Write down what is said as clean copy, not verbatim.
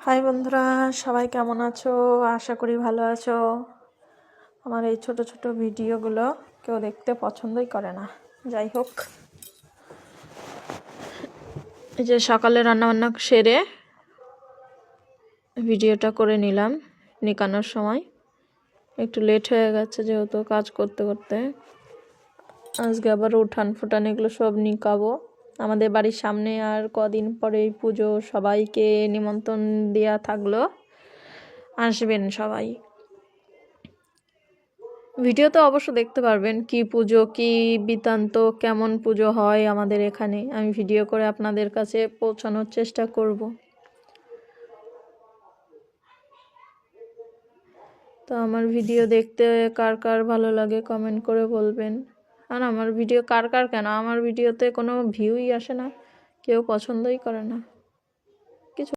High বন্ধুরা, সবাই কেমন আছো? আশা করি ভালো আছো। আমার এই ছোট ছোট ভিডিওগুলো কেউ দেখতে পছন্দই করে না। যাই হোক, এই যে সকালে রান্নাবান্না সেরে ভিডিওটা করে নিলাম। নিকানোর সময় একটু লেট হয়ে গেছে, যেহেতু কাজ করতে করতে। আজকে আবার উঠান ফুটান এগুলো সব নিকাবো। আমাদের বাড়ির সামনে আর কদিন পরেই পুজো, সবাইকে নিমন্ত্রণ দেওয়া থাকলো, আসবেন সবাই। ভিডিওতে অবশ্য দেখতে পারবেন কি পুজো, কি বৃত্তান্ত, কেমন পুজো হয় আমাদের এখানে। আমি ভিডিও করে আপনাদের কাছে পৌঁছানোর চেষ্টা করব। তো আমার ভিডিও দেখতে কার কার ভালো লাগে কমেন্ট করে বলবেন। আর আমার ভিডিও কার কেন, আমার ভিডিওতে কোনো ভিউই আসে না, কেউ পছন্দই করে না।